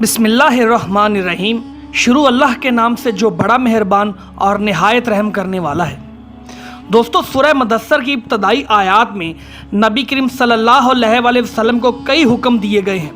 بسم اللہ الرحمن الرحیم۔ شروع اللہ کے نام سے جو بڑا مہربان اور نہایت رحم کرنے والا ہے۔ دوستو، سورہ مدثر کی ابتدائی آیات میں نبی کریم صلی اللہ علیہ وآلہ وسلم کو کئی حکم دیے گئے ہیں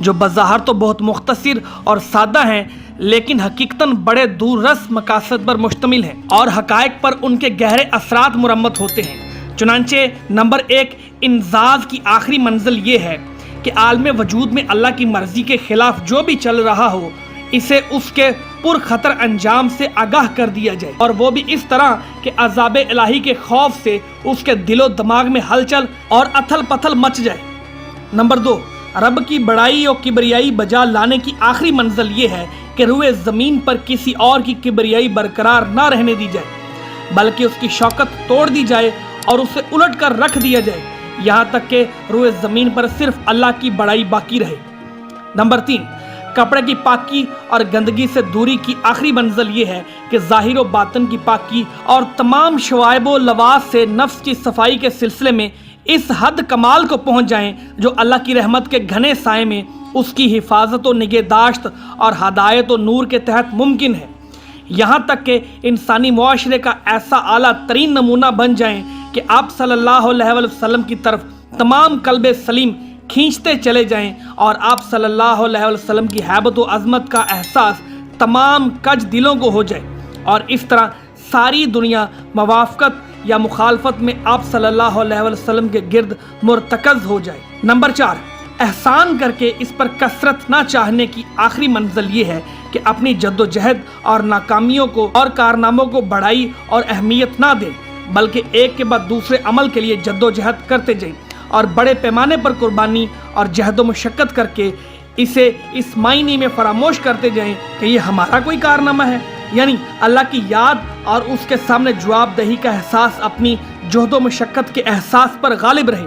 جو بظاہر تو بہت مختصر اور سادہ ہیں، لیکن حقیقتاً بڑے دور رس مقاصد پر مشتمل ہیں اور حقائق پر ان کے گہرے اثرات مرمت ہوتے ہیں۔ چنانچہ نمبر 1، انزاز کی آخری منزل یہ ہے کہ عالم وجود میں اللہ کی مرضی کے خلاف جو بھی چل رہا ہو اسے اس کے پرخطر انجام سے آگاہ کر دیا جائے، اور وہ بھی اس طرح کہ عذاب الہی کے خوف سے اس کے دل و دماغ میں ہلچل اور اتھل پتھل مچ جائے۔ نمبر 2، رب کی بڑائی اور کبریائی بجا لانے کی آخری منزل یہ ہے کہ روئے زمین پر کسی اور کی کبریائی برقرار نہ رہنے دی جائے، بلکہ اس کی شوکت توڑ دی جائے اور اسے الٹ کر رکھ دیا جائے، یہاں تک کہ روئے زمین پر صرف اللہ کی بڑائی باقی رہے۔ نمبر 3، کپڑے کی پاکی اور گندگی سے دوری کی آخری منزل یہ ہے کہ ظاہر و باطن کی پاکی اور تمام شوائب و لواز سے نفس کی صفائی کے سلسلے میں اس حد کمال کو پہنچ جائیں جو اللہ کی رحمت کے گھنے سائے میں اس کی حفاظت و نگہداشت اور ہدایت و نور کے تحت ممکن ہے، یہاں تک کہ انسانی معاشرے کا ایسا اعلیٰ ترین نمونہ بن جائیں کہ آپ صلی اللہ علیہ وسلم کی طرف تمام قلب سلیم کھینچتے چلے جائیں اور آپ صلی اللہ علیہ وسلم کی ہیبت و عظمت کا احساس تمام کج دلوں کو ہو جائے، اور اس طرح ساری دنیا موافقت یا مخالفت میں آپ صلی اللہ علیہ وسلم کے گرد مرتکز ہو جائے۔ نمبر 4، احسان کر کے اس پر کثرت نہ چاہنے کی آخری منزل یہ ہے کہ اپنی جد و جہد اور ناکامیوں کو اور کارناموں کو بڑائی اور اہمیت نہ دیں، بلکہ ایک کے بعد دوسرے عمل کے لیے جد و جہد کرتے جائیں اور بڑے پیمانے پر قربانی اور جہد و مشقت کر کے اسے اس معنی میں فراموش کرتے جائیں کہ یہ ہمارا کوئی کارنامہ ہے، یعنی اللہ کی یاد اور اس کے سامنے جواب دہی کا احساس اپنی جہد و مشقت کے احساس پر غالب رہے۔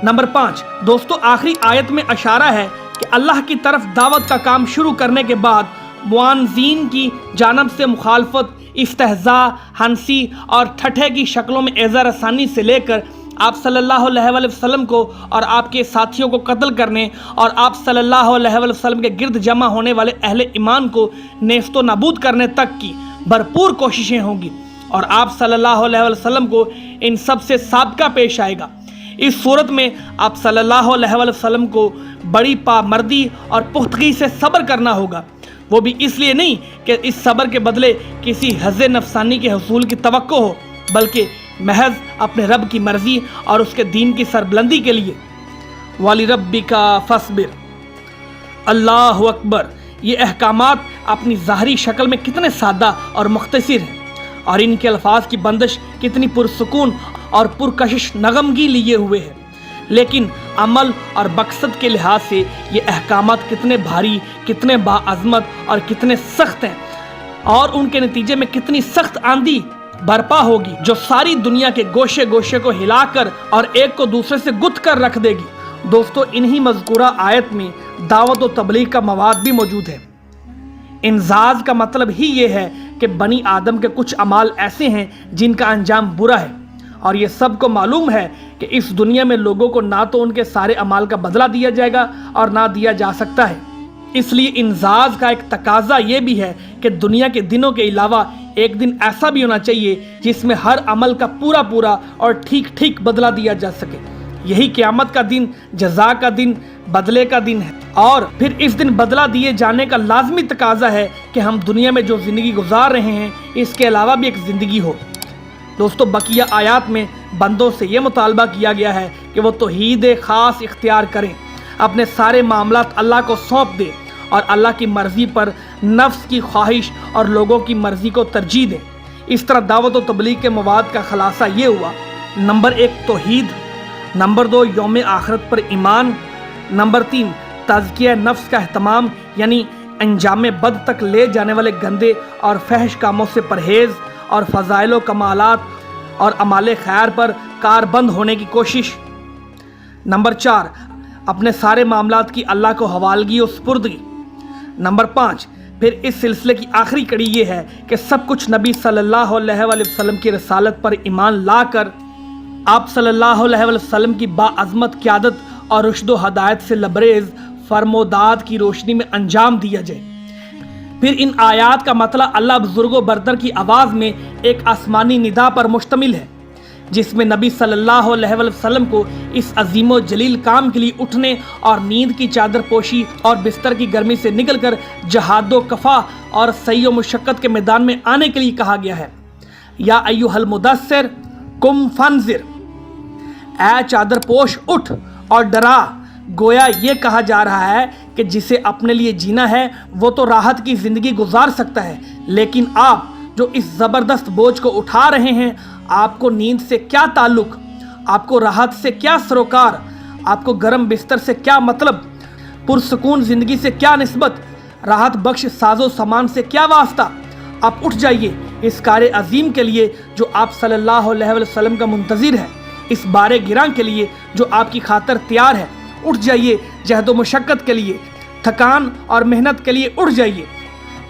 نمبر 5، دوستو، آخری آیت میں اشارہ ہے کہ اللہ کی طرف دعوت کا کام شروع کرنے کے بعد معاندین کی جانب سے مخالفت، استہزاء، ہنسی اور ٹھٹھے کی شکلوں میں اعزا رسانی سے لے کر آپ صلی اللہ علیہ وآلہ وسلم کو اور آپ کے ساتھیوں کو قتل کرنے اور آپ صلی اللہ علیہ وآلہ وسلم کے گرد جمع ہونے والے اہل ایمان کو نیست و نابود کرنے تک کی بھرپور کوششیں ہوں گی، اور آپ صلی اللہ علیہ وآلہ وسلم کو ان سب سے سابقہ پیش آئے گا۔ اس صورت میں آپ صلی اللہ علیہ وآلہ وسلم کو بڑی پامردی اور پختگی سے صبر کرنا ہوگا، وہ بھی اس لیے نہیں کہ اس صبر کے بدلے کسی حظ نفسانی کے حصول کی توقع ہو، بلکہ محض اپنے رب کی مرضی اور اس کے دین کی سربلندی کے لیے۔ وَلِرَبِّكَ فَاصْبِرْ۔ اللہ اکبر! یہ احکامات اپنی ظاہری شکل میں کتنے سادہ اور مختصر ہیں، اور ان کے الفاظ کی بندش کتنی پرسکون اور پرکشش نغمگی لیے ہوئے ہے، لیکن عمل اور مقصد کے لحاظ سے یہ احکامات کتنے بھاری، کتنے باعظمت اور کتنے سخت ہیں، اور ان کے نتیجے میں کتنی سخت آندھی برپا ہوگی جو ساری دنیا کے گوشے گوشے کو ہلا کر اور ایک کو دوسرے سے گتھ کر رکھ دے گی۔ دوستو، انہی مذکورہ آیت میں دعوت و تبلیغ کا مواد بھی موجود ہے۔ انزاز کا مطلب ہی یہ ہے کہ بنی آدم کے کچھ اعمال ایسے ہیں جن کا انجام برا ہے، اور یہ سب کو معلوم ہے کہ اس دنیا میں لوگوں کو نہ تو ان کے سارے اعمال کا بدلہ دیا جائے گا اور نہ دیا جا سکتا ہے۔ اس لیے انزاز کا ایک تقاضا یہ بھی ہے کہ دنیا کے دنوں کے علاوہ ایک دن ایسا بھی ہونا چاہیے جس میں ہر عمل کا پورا پورا اور ٹھیک ٹھیک بدلہ دیا جا سکے۔ یہی قیامت کا دن، جزا کا دن، بدلے کا دن ہے، اور پھر اس دن بدلہ دیے جانے کا لازمی تقاضا ہے کہ ہم دنیا میں جو زندگی گزار رہے ہیں اس کے علاوہ بھی ایک زندگی ہو۔ دوستو، بقیہ آیات میں بندوں سے یہ مطالبہ کیا گیا ہے کہ وہ توحید خاص اختیار کریں، اپنے سارے معاملات اللہ کو سونپ دیں اور اللہ کی مرضی پر نفس کی خواہش اور لوگوں کی مرضی کو ترجیح دیں۔ اس طرح دعوت و تبلیغ کے مواد کا خلاصہ یہ ہوا: نمبر 1، توحید، نمبر 2، یوم آخرت پر ایمان، نمبر 3، تزکیہ نفس کا اہتمام، یعنی انجام بد تک لے جانے والے گندے اور فحش کاموں سے پرہیز، اور فضائل و کمالات اور اعمال خیر پر کاربند ہونے کی کوشش، نمبر 4، اپنے سارے معاملات کی اللہ کو حوالگی و سپردگی، نمبر 5، پھر اس سلسلے کی آخری کڑی یہ ہے کہ سب کچھ نبی صلی اللہ علیہ وآلہ وسلم کی رسالت پر ایمان لا کر آپ صلی اللہ علیہ وآلہ وسلم کی باعظمت قیادت اور رشد و ہدایت سے لبریز فرمودات کی روشنی میں انجام دیا جائے۔ پھر ان آیات کا مطلب اللہ بزرگ و برتر کی آواز میں ایک آسمانی ندا پر مشتمل ہے، جس میں نبی صلی اللہ علیہ وسلم کو اس عظیم و جلیل کام کے لیے اٹھنے اور نیند کی چادر پوشی اور بستر کی گرمی سے نکل کر جہاد و کفا اور سعی و مشقت کے میدان میں آنے کے لیے کہا گیا ہے۔ یا ایھا المدثر قم فانذر، اے چادر پوش اٹھ اور ڈرا۔ گویا یہ کہا جا رہا ہے کہ جسے اپنے لیے جینا ہے وہ تو راحت کی زندگی گزار سکتا ہے، لیکن آپ جو اس زبردست بوجھ کو اٹھا رہے ہیں، آپ کو نیند سے کیا تعلق، آپ کو راحت سے کیا سروکار، آپ کو گرم بستر سے کیا مطلب، پرسکون زندگی سے کیا نسبت، راحت بخش ساز و سامان سے کیا واسطہ۔ آپ اٹھ جائیے اس کار عظیم کے لیے جو آپ صلی اللہ علیہ وسلم کا منتظر ہے، اس بارے گراں کے لیے جو آپ کی خاطر تیار ہے۔ اٹھ جائیے جہد و مشقت کے لیے، تھکان اور محنت کے لیے اٹھ جائیے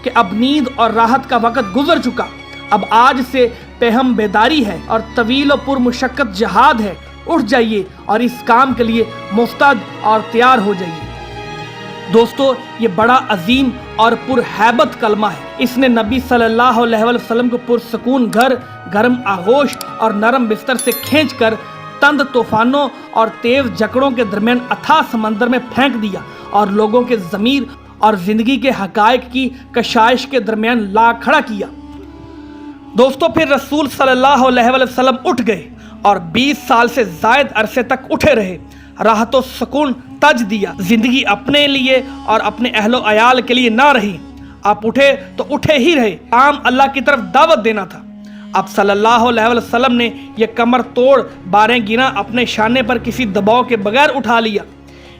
کہ اب نیند اور راحت کا وقت گزر چکا، اب آج سے پہم بیداری ہے اور طویل و پر مشقت جہاد ہے۔ اٹھ جائیے اور اس کام کے لیے مستعد اور تیار ہو جائیے۔ دوستو، یہ بڑا عظیم اور پرہیبت کلمہ ہے۔ اس نے نبی صلی اللہ علیہ وسلم کو پرسکون گھر، گرم آغوش اور نرم بستر سے کھینچ کر تند طوفانوں اور تیز جکڑوں کے درمیان اتھاہ سمندر میں پھینک دیا اور لوگوں کے ضمیر اور زندگی کے حقائق کی کشائش کے درمیان لا کھڑا کیا۔ دوستو، پھر رسول صلی اللہ علیہ وسلم اٹھ گئے اور 20 سال سے زائد عرصے تک اٹھے رہے، راحت و سکون تج دیا۔ زندگی اپنے لیے اور اپنے اہل و عیال کے لیے نہ رہی، آپ اٹھے تو اٹھے ہی رہے، کام اللہ کی طرف دعوت دینا تھا۔ اب صلی اللہ علیہ وسلم نے یہ کمر توڑ باریں گنا اپنے شانے پر کسی دباؤ کے بغیر اٹھا لیا۔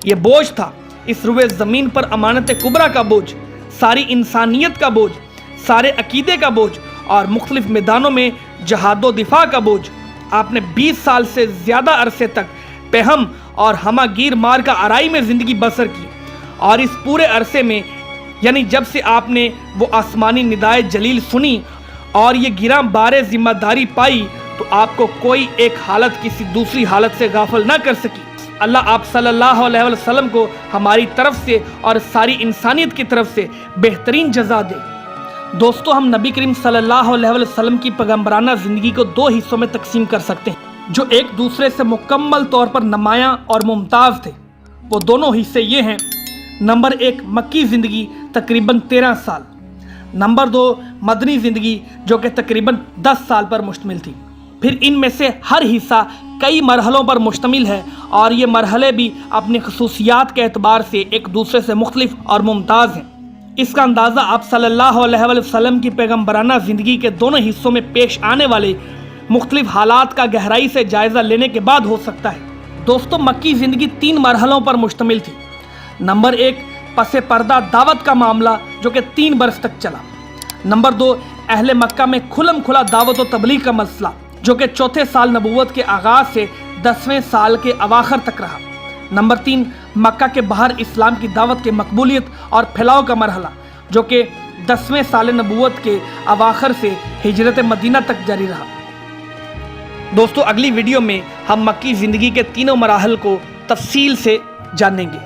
یہ بوجھ تھا اس روئے زمین پر امانت کبریٰ کا بوجھ، ساری انسانیت کا بوجھ، سارے عقیدے کا بوجھ اور مختلف میدانوں میں جہاد و دفاع کا بوجھ۔ آپ نے 20 سال سے زیادہ عرصے تک پہم اور ہمہ گیر مار کا آرائی میں زندگی بسر کی، اور اس پورے عرصے میں یعنی جب سے آپ نے وہ آسمانی ندائے جلیل سنی اور یہ گراں بار ذمہ داری پائی تو آپ کو کوئی ایک حالت کسی دوسری حالت سے غافل نہ کر سکی۔ اللہ آپ صلی اللہ علیہ وسلم کو ہماری طرف سے اور ساری انسانیت کی طرف سے بہترین جزا دے۔ دوستو، ہم نبی کریم صلی اللہ علیہ وسلم کی پیغمبرانہ زندگی کو 2 حصوں میں تقسیم کر سکتے ہیں جو ایک دوسرے سے مکمل طور پر نمایاں اور ممتاز تھے۔ وہ دونوں حصے یہ ہیں: نمبر 1 مکی زندگی تقریباً 13 سال، نمبر 2 مدنی زندگی جو کہ تقریباً 10 سال پر مشتمل تھی۔ پھر ان میں سے ہر حصہ کئی مرحلوں پر مشتمل ہے اور یہ مرحلے بھی اپنی خصوصیات کے اعتبار سے ایک دوسرے سے مختلف اور ممتاز ہیں۔ اس کا اندازہ آپ صلی اللہ علیہ وسلم کی پیغمبرانہ زندگی کے دونوں حصوں میں پیش آنے والے مختلف حالات کا گہرائی سے جائزہ لینے کے بعد ہو سکتا ہے۔ دوستو، مکی زندگی 3 مرحلوں پر مشتمل تھی۔ نمبر 1 پس پردہ دعوت کا معاملہ جو کہ 3 برس تک چلا۔ نمبر 2 اہل مکہ میں کھلم کھلا دعوت و تبلیغ کا مسئلہ جو کہ 4 سال نبوت کے آغاز سے 10ویں سال کے اواخر تک رہا۔ نمبر 3 مکہ کے باہر اسلام کی دعوت کی مقبولیت اور پھیلاؤ کا مرحلہ جو کہ 10ویں سال نبوت کے اواخر سے ہجرت مدینہ تک جاری رہا۔ دوستو، اگلی ویڈیو میں ہم مکی زندگی کے 3 مراحل کو تفصیل سے جانیں گے۔